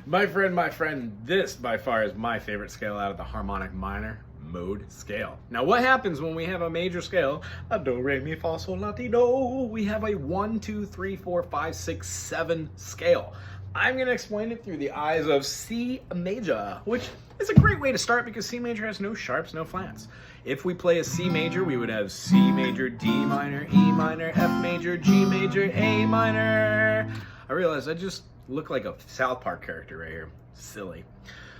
My friend, this by far is my favorite scale out of the harmonic minor mode scale. Now what happens when we have a major scale, a do, re, mi, fa, sol, la, ti, do, we have a 1, 2, 3, 4, 5, 6, 7 scale. I'm gonna explain it through the eyes of C major, which is a great way to start because C major has no sharps, no flats. If we play a C major, we would have C major, D minor, E minor, F major, G major, A minor. I realize I just look like a South Park character right here. Silly.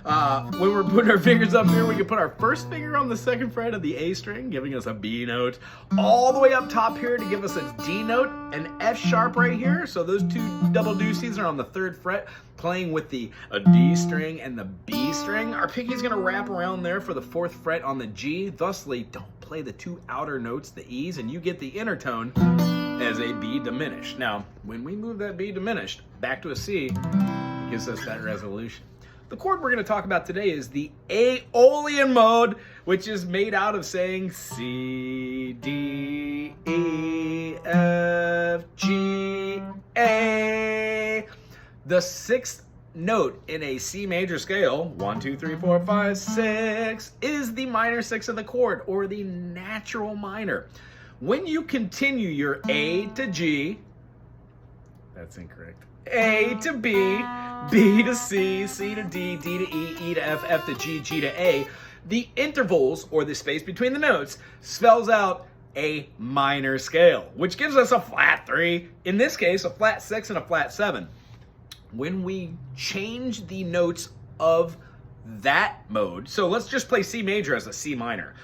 When we're putting our fingers up here, we can put our first finger on the second fret of the A string, giving us a B note, all the way up top here to give us a D note, an F sharp right here. So those two double deuces are on the third fret, playing with the D string and the B string. Our pinky's gonna wrap around there for the fourth fret on the G. Thusly, don't play the two outer notes, the E's, and you get the inner tone as a B diminished. Now, when we move that B diminished back to a C, it gives us that resolution. The chord we're going to talk about today is the Aeolian mode, which is made out of saying C, D, E, F, G, A. The sixth note in a C major scale, 1, 2, 3, 4, 5, 6, is the minor 6 of the chord, or the natural minor. When you continue your A to G, that's incorrect. A to B, B to C, C to D, D to E, E to F, F to G, G to A, the intervals, or the space between the notes, spells out a minor scale, which gives us a flat 3, in this case, a flat 6 and a flat 7. When we change the notes of that mode, so let's just play C major as a C minor.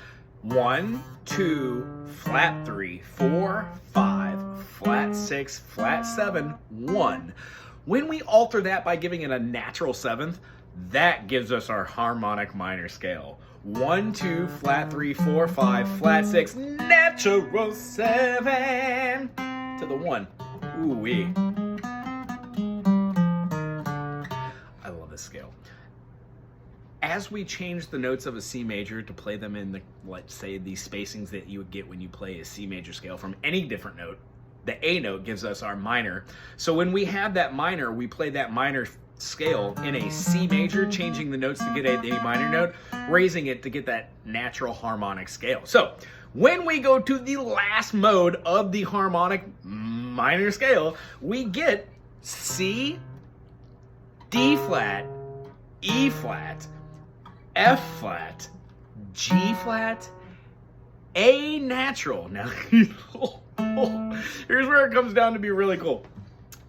1, 2, flat 3, 4, 5, flat 6, flat 7, 1. When we alter that by giving it a natural 7th, that gives us our harmonic minor scale. 1, 2, flat 3, 4, 5, flat 6, natural 7 to the 1. Ooh-wee. I love this scale. As we change the notes of a C major to play them in the, let's say, the spacings that you would get when you play a C major scale from any different note, the A note gives us our minor. So when we have that minor, we play that minor scale in a C major, changing the notes to get a minor note, raising it to get that natural harmonic scale. So when we go to the last mode of the harmonic minor scale, we get C, D flat, E flat, F flat, G flat, A natural. Now, here's where it comes down to be really cool.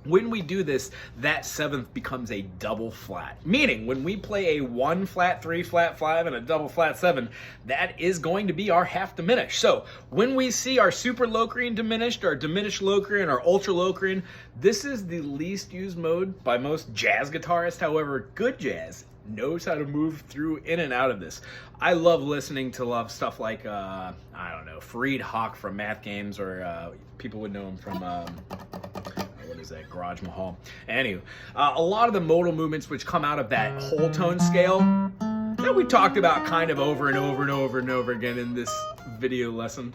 When we do this, that 7th becomes a double flat. Meaning, when we play a 1 flat 3 flat 5 and a double flat 7, that is going to be our half diminished. So when we see our super Locrian diminished, our diminished Locrian, our ultra Locrian, this is the least used mode by most jazz guitarists. However, good jazz knows how to move through in and out of this. I love listening to stuff like, I don't know, Fareed Hawk from Math Games, or people would know him from, what is that, Garage Mahal. Anyway, a lot of the modal movements which come out of that whole tone scale that we talked about kind of over and over and over and over again in this video lesson.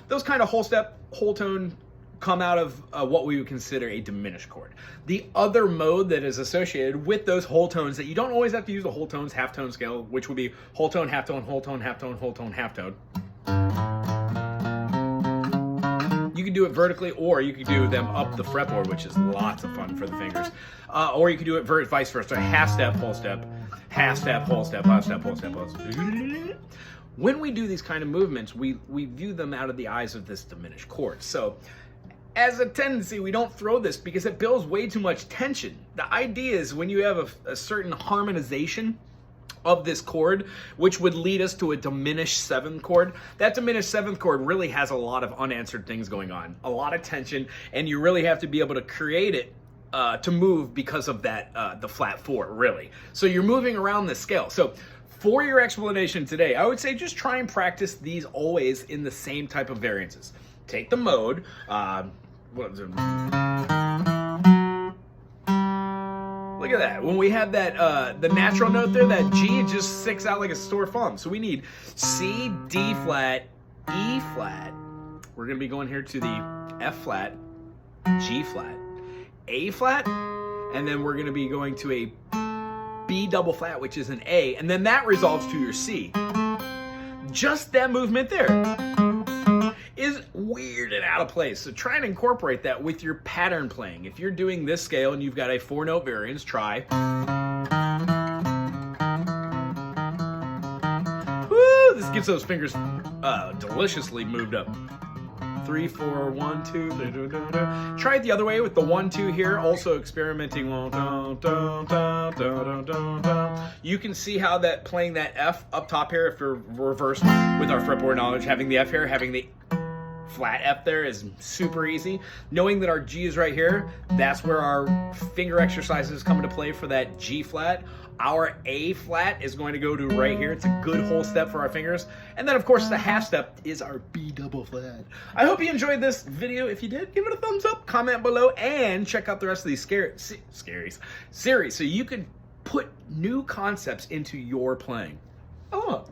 Those kind of whole tone come out of what we would consider a diminished chord. The other mode that is associated with those whole tones that you don't always have to use the whole tones, half tone scale, which would be whole tone, half tone, whole tone, half tone, whole tone, half tone. You can do it vertically, or you can do them up the fretboard, which is lots of fun for the fingers. Or you can do it vice versa, half step, whole step, half step, whole step, half step, whole step, whole step. When we do these kind of movements, we view them out of the eyes of this diminished chord. So as a tendency, we don't throw this because it builds way too much tension. The idea is when you have a certain harmonization of this chord, which would lead us to a diminished 7th chord, that diminished 7th chord really has a lot of unanswered things going on, a lot of tension, and you really have to be able to create it to move because of that, the flat 4, really. So you're moving around the scale. So for your explanation today, I would say just try and practice these always in the same type of variances. Take the mode, what is it? Look at that. When we have that, the natural note there, that G just sticks out like a sore thumb. So we need C, D flat, E flat. We're going to be going here to the F flat, G flat, A flat, and then we're going to be going to a B double flat, which is an A, and then that resolves to your C. Just that movement there is weird and out of place. So try and incorporate that with your pattern playing. If you're doing this scale and you've got a 4-note variance, try. Woo! This gets those fingers deliciously moved up. 3, 4, 1, 2, 3, 2, 2, 2. Try it the other way with the 1, 2 here, also experimenting. You can see how that playing that F up top here, if you're reversed with our fretboard knowledge, having the F here, having the flat F there is super easy. Knowing that our G is right here, that's where our finger exercises come into play for that G flat. Our A flat is going to go to right here. It's a good whole step for our fingers. And then of course the half step is our B double flat. I hope you enjoyed this video. If you did, give it a thumbs up, comment below, and check out the rest of these series so you can put new concepts into your playing. Oh.